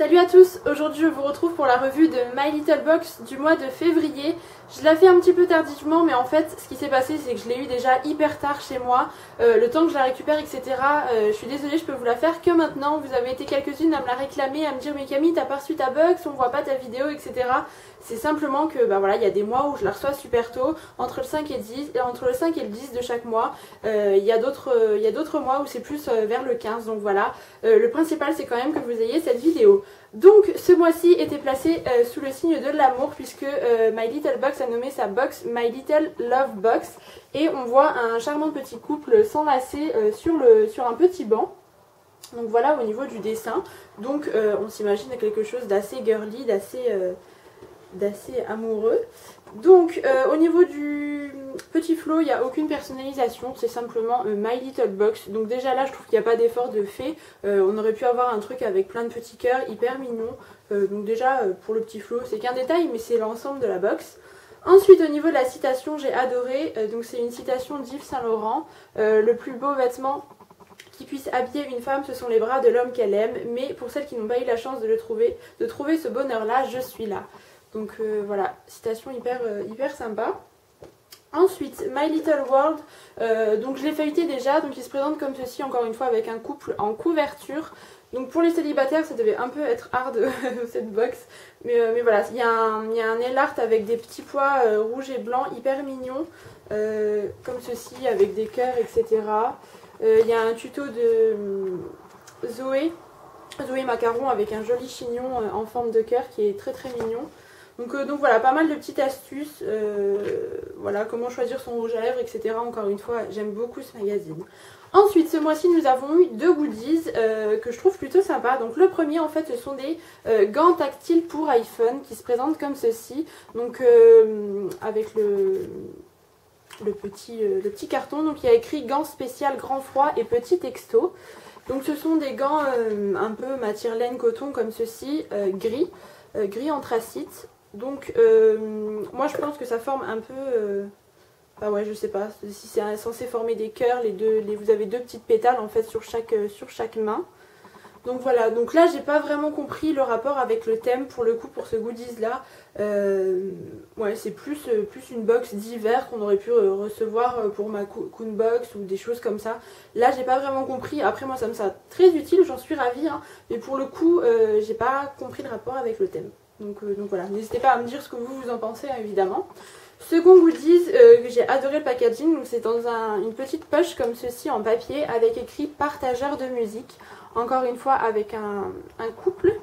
Salut à tous, aujourd'hui je vous retrouve pour la revue de My Little Box du mois de février. Je l'ai fait un petit peu tardivement, mais en fait ce qui s'est passé c'est que je l'ai eu déjà hyper tard chez moi, le temps que je la récupère etc. Je suis désolée, je peux vous la faire que maintenant. Vous avez été quelques-unes à me la réclamer, à me dire mais Camille t'as pas reçu ta box, on voit pas ta vidéo etc. C'est simplement que voilà, il y a des mois où je la reçois super tôt, entre le 5 et le 10 de chaque mois. Il y a d'autres mois où c'est plus vers le 15, donc voilà. Le principal c'est quand même que vous ayez cette vidéo. Donc ce mois-ci était placé sous le signe de l'amour puisque My Little Box a nommé sa box My Little Love Box et on voit un charmant petit couple s'enlacer sur un petit banc. Donc voilà au niveau du dessin. Donc on s'imagine quelque chose d'assez girly, d'assez amoureux. Donc au niveau du petit flow, il n'y a aucune personnalisation, c'est simplement My Little Box. Donc déjà là je trouve qu'il n'y a pas d'effort de fait. On aurait pu avoir un truc avec plein de petits cœurs hyper mignons. Donc déjà pour le petit flow c'est qu'un détail mais c'est l'ensemble de la box. Ensuite au niveau de la citation j'ai adoré, donc c'est une citation d'Yves Saint Laurent. Le plus beau vêtement qui puisse habiller une femme, ce sont les bras de l'homme qu'elle aime, mais pour celles qui n'ont pas eu la chance de trouver ce bonheur là, je suis là. Donc voilà, citation hyper sympa. Ensuite, My Little World, donc je l'ai feuilleté déjà, donc il se présente comme ceci, encore une fois avec un couple en couverture. Donc pour les célibataires, ça devait un peu être hard cette box, mais voilà, il y a un nail art avec des petits pois rouges et blancs hyper mignons, comme ceci, avec des cœurs, etc. Il y a un tuto de Zoé Macaron avec un joli chignon en forme de cœur qui est très mignon. Donc voilà, pas mal de petites astuces, voilà, comment choisir son rouge à lèvres, etc. Encore une fois, j'aime beaucoup ce magazine. Ensuite, ce mois-ci, nous avons eu deux goodies que je trouve plutôt sympas. Donc le premier, en fait, ce sont des gants tactiles pour iPhone qui se présentent comme ceci. Donc avec le petit carton, donc il y a écrit gants spécial grand froid et petit texto. Donc ce sont des gants un peu matière laine coton comme ceci, gris anthracite. Donc moi je pense que ça forme un peu, bah ouais je sais pas si c'est censé former des cœurs, vous avez deux petites pétales en fait sur chaque main. Donc voilà, donc là j'ai pas vraiment compris le rapport avec le thème pour le coup pour ce goodies là. Ouais c'est plus une box d'hiver qu'on aurait pu recevoir pour ma Coon Box ou des choses comme ça. Là j'ai pas vraiment compris, après moi ça me semble très utile, j'en suis ravie hein, mais pour le coup j'ai pas compris le rapport avec le thème. Donc voilà, n'hésitez pas à me dire ce que vous en pensez hein, évidemment. Second goodies, j'ai adoré le packaging, donc c'est dans une petite poche comme ceci en papier avec écrit partageur de musique. Encore une fois avec un couple.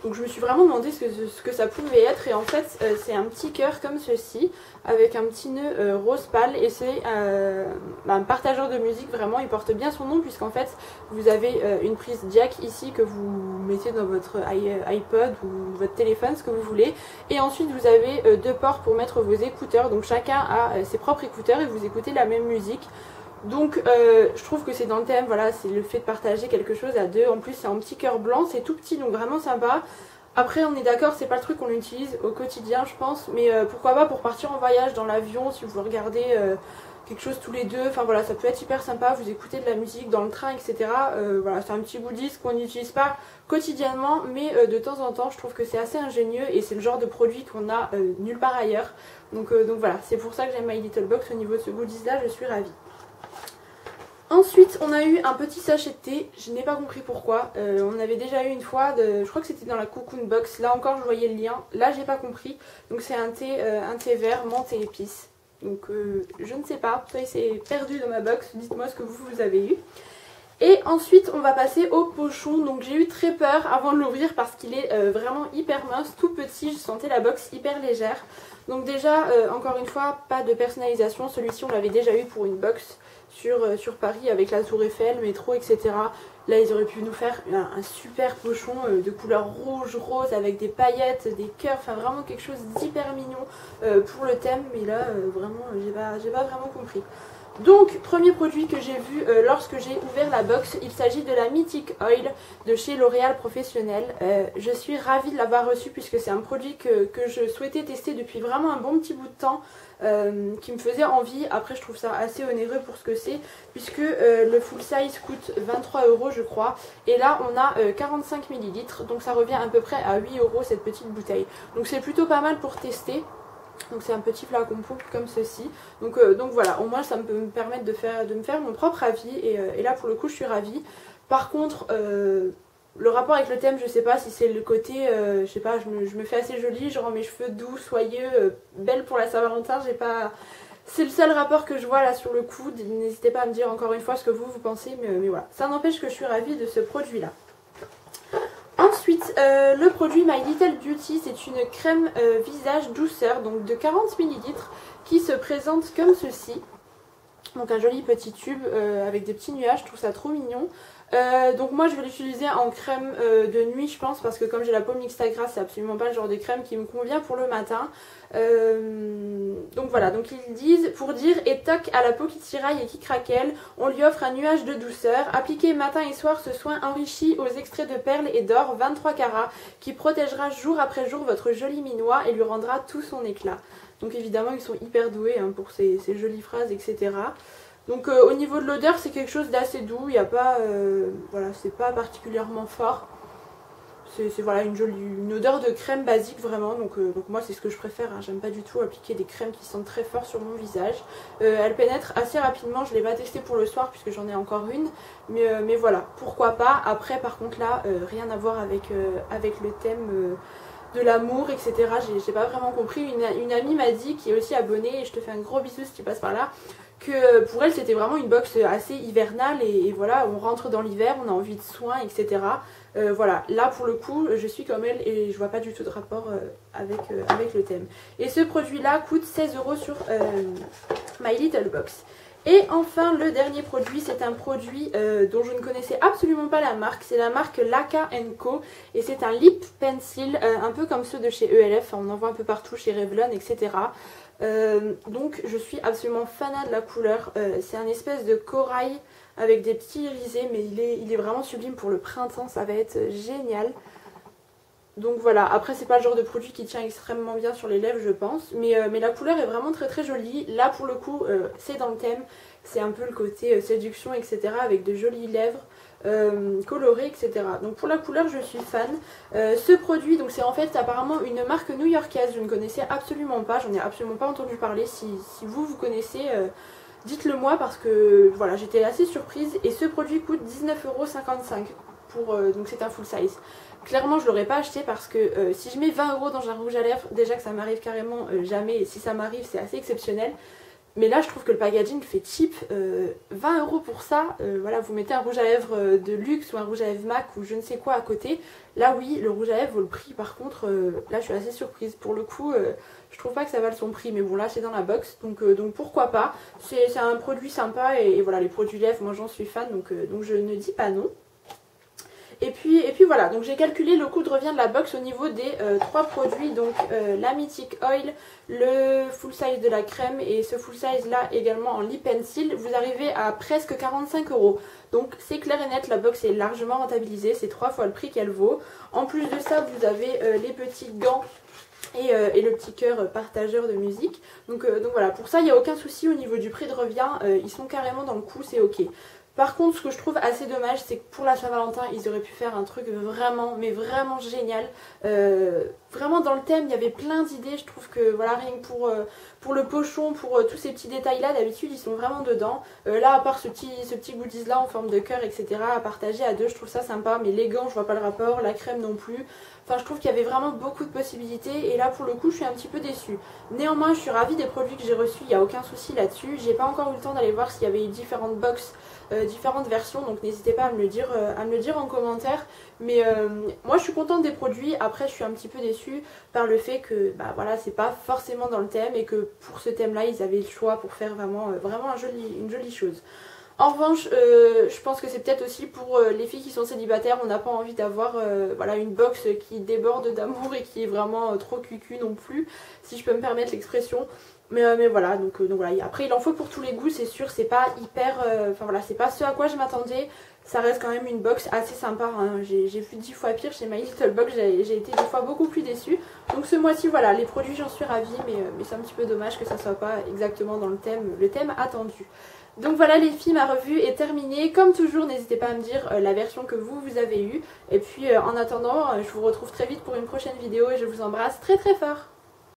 Donc je me suis vraiment demandé ce que ça pouvait être et en fait c'est un petit cœur comme ceci avec un petit nœud rose pâle et c'est un partageur de musique, vraiment il porte bien son nom puisqu'en fait vous avez une prise jack ici que vous mettez dans votre iPod ou votre téléphone, ce que vous voulez, et ensuite vous avez deux ports pour mettre vos écouteurs, donc chacun a ses propres écouteurs et vous écoutez la même musique. Donc je trouve que c'est dans le thème, voilà, c'est le fait de partager quelque chose à deux. En plus c'est un petit cœur blanc, c'est tout petit donc vraiment sympa. Après on est d'accord, c'est pas le truc qu'on utilise au quotidien je pense, mais pourquoi pas pour partir en voyage dans l'avion, si vous regardez quelque chose tous les deux, enfin voilà, ça peut être hyper sympa, vous écoutez de la musique dans le train etc. Voilà, c'est un petit goodies qu'on n'utilise pas quotidiennement, mais de temps en temps je trouve que c'est assez ingénieux et c'est le genre de produit qu'on a nulle part ailleurs. Donc voilà, c'est pour ça que j'aime My Little Box au niveau de ce goodies là, je suis ravie. Ensuite on a eu un petit sachet de thé, je n'ai pas compris pourquoi, on avait déjà eu une fois, je crois que c'était dans la Cocoon Box, là encore je voyais le lien, là j'ai pas compris, donc c'est un thé vert, menthe et épices, donc je ne sais pas, ça c'est perdu dans ma box, dites-moi ce que vous avez eu. Et ensuite on va passer au pochon, donc j'ai eu très peur avant de l'ouvrir parce qu'il est vraiment hyper mince, tout petit, je sentais la box hyper légère. Donc déjà encore une fois pas de personnalisation, celui-ci on l'avait déjà eu pour une box sur Paris avec la tour Eiffel, métro etc. Là ils auraient pu nous faire un super pochon de couleur rouge, rose avec des paillettes, des cœurs, enfin vraiment quelque chose d'hyper mignon pour le thème, mais là vraiment j'ai pas vraiment compris. Donc premier produit que j'ai vu lorsque j'ai ouvert la box, il s'agit de la Mythic Oil de chez L'Oréal Professionnel. Je suis ravie de l'avoir reçu puisque c'est un produit que je souhaitais tester depuis vraiment un bon petit bout de temps, qui me faisait envie. Après je trouve ça assez onéreux pour ce que c'est puisque le full size coûte 23 € je crois, et là on a 45 ml, donc ça revient à peu près à 8 € cette petite bouteille. Donc c'est plutôt pas mal pour tester. Donc c'est un petit flacon poudre comme ceci. Donc voilà, au moins ça peut me permettre de me faire mon propre avis, et là pour le coup je suis ravie. Par contre le rapport avec le thème, je sais pas si c'est le côté, je sais pas, je me fais assez jolie, je rends mes cheveux doux, soyeux, belle pour la Saint-Valentin, j'ai pas... C'est le seul rapport que je vois là sur le coup. N'hésitez pas à me dire encore une fois ce que vous pensez, mais voilà. Ça n'empêche que je suis ravie de ce produit là. Ensuite, le produit My Little Beauty, c'est une crème visage douceur, donc de 40 ml, qui se présente comme ceci. Donc un joli petit tube avec des petits nuages, je trouve ça trop mignon. Donc moi je vais l'utiliser en crème de nuit je pense, parce que comme j'ai la peau mixte à grasse, c'est absolument pas le genre de crème qui me convient pour le matin. Donc voilà, donc ils disent, pour dire et toc à la peau qui tiraille et qui craquelle, on lui offre un nuage de douceur. Appliquez matin et soir ce soin enrichi aux extraits de perles et d'or 23 carats qui protégera jour après jour votre joli minois et lui rendra tout son éclat. Donc évidemment ils sont hyper doués hein, pour ces jolies phrases, etc. Donc au niveau de l'odeur c'est quelque chose d'assez doux, il n'y a pas, voilà, c'est pas particulièrement fort. C'est voilà, une odeur de crème basique vraiment, donc moi c'est ce que je préfère, hein. J'aime pas du tout appliquer des crèmes qui sentent très fort sur mon visage. Elle pénètre assez rapidement, je l'ai pas testé pour le soir puisque j'en ai encore une, mais voilà, pourquoi pas. Après par contre là, rien à voir avec le thème de l'amour, etc. J'ai pas vraiment compris. Une amie m'a dit, qui est aussi abonnée, et je te fais un gros bisou si tu passes par là, que pour elle c'était vraiment une box assez hivernale, et voilà, on rentre dans l'hiver, on a envie de soins, etc. Voilà, là pour le coup je suis comme elle et je vois pas du tout de rapport avec le thème. Et ce produit là coûte 16 € sur My Little Box. Et enfin le dernier produit, c'est un produit dont je ne connaissais absolument pas la marque, c'est la marque Laka & Co, et c'est un lip pencil un peu comme ceux de chez ELF, on en voit un peu partout chez Revlon, etc. Donc je suis absolument fanat de la couleur, c'est un espèce de corail avec des petits irisés, mais il est vraiment sublime pour le printemps, ça va être génial. Donc voilà, après c'est pas le genre de produit qui tient extrêmement bien sur les lèvres je pense, mais la couleur est vraiment très très jolie. Là pour le coup c'est dans le thème, c'est un peu le côté séduction, etc. avec de jolies lèvres colorées, etc. Donc pour la couleur je suis fan. Ce produit, donc c'est en fait apparemment une marque new-yorkaise, je ne connaissais absolument pas, j'en ai absolument pas entendu parler. Si vous connaissez, dites-le moi parce que voilà, j'étais assez surprise. Et ce produit coûte 19,55 €, donc c'est un full size. Clairement je l'aurais pas acheté parce que si je mets 20 € dans un rouge à lèvres, déjà que ça m'arrive carrément jamais, et si ça m'arrive c'est assez exceptionnel. Mais là je trouve que le packaging fait cheap, 20 € pour ça, voilà, vous mettez un rouge à lèvres de luxe ou un rouge à lèvres MAC ou je ne sais quoi à côté. Là oui, le rouge à lèvres vaut le prix, par contre là je suis assez surprise. Pour le coup je trouve pas que ça vale son prix, mais bon là c'est dans la box, donc pourquoi pas. C'est un produit sympa, et voilà, les produits lèvres moi j'en suis fan, donc je ne dis pas non. Et puis voilà, donc j'ai calculé le coût de revient de la box au niveau des 3 produits, donc la Mythic Oil, le full size de la crème et ce full size là également en lip pencil. Vous arrivez à presque 45 €. Donc c'est clair et net, la box est largement rentabilisée, c'est 3 fois le prix qu'elle vaut. En plus de ça, vous avez les petits gants et le petit cœur partageur de musique. Donc voilà, pour ça il n'y a aucun souci au niveau du prix de revient, ils sont carrément dans le coup, c'est ok. Par contre, ce que je trouve assez dommage, c'est que pour la Saint-Valentin, ils auraient pu faire un truc vraiment, mais vraiment génial. Vraiment dans le thème, il y avait plein d'idées. Je trouve que, voilà, rien que pour le pochon, pour tous ces petits détails-là, d'habitude, ils sont vraiment dedans. Là, à part ce petit goodies-là en forme de cœur, etc., à partager à deux, je trouve ça sympa. Mais les gants, je vois pas le rapport, la crème non plus. Enfin, je trouve qu'il y avait vraiment beaucoup de possibilités, et là, pour le coup, je suis un petit peu déçue. Néanmoins, je suis ravie des produits que j'ai reçus, il n'y a aucun souci là-dessus. J'ai pas encore eu le temps d'aller voir s'il y avait différentes box, différentes versions, donc n'hésitez pas à me le dire en commentaire. Mais moi je suis contente des produits. Après je suis un petit peu déçue par le fait que bah voilà, c'est pas forcément dans le thème, et que pour ce thème là ils avaient le choix pour faire vraiment une jolie chose. En revanche, je pense que c'est peut-être aussi pour les filles qui sont célibataires, on n'a pas envie d'avoir voilà, une box qui déborde d'amour et qui est vraiment trop cucu non plus, si je peux me permettre l'expression. Mais voilà, donc voilà. Après il en faut pour tous les goûts, c'est sûr, c'est pas hyper... Enfin voilà, c'est pas ce à quoi je m'attendais. Ça reste quand même une box assez sympa, hein. J'ai vu 10 fois pire chez My Little Box, j'ai été des fois beaucoup plus déçue. Donc ce mois-ci, voilà, les produits j'en suis ravie, mais c'est un petit peu dommage que ça soit pas exactement dans le thème attendu. Donc voilà les filles, ma revue est terminée. Comme toujours, n'hésitez pas à me dire la version que vous avez eue. Et puis en attendant, je vous retrouve très vite pour une prochaine vidéo et je vous embrasse très très fort.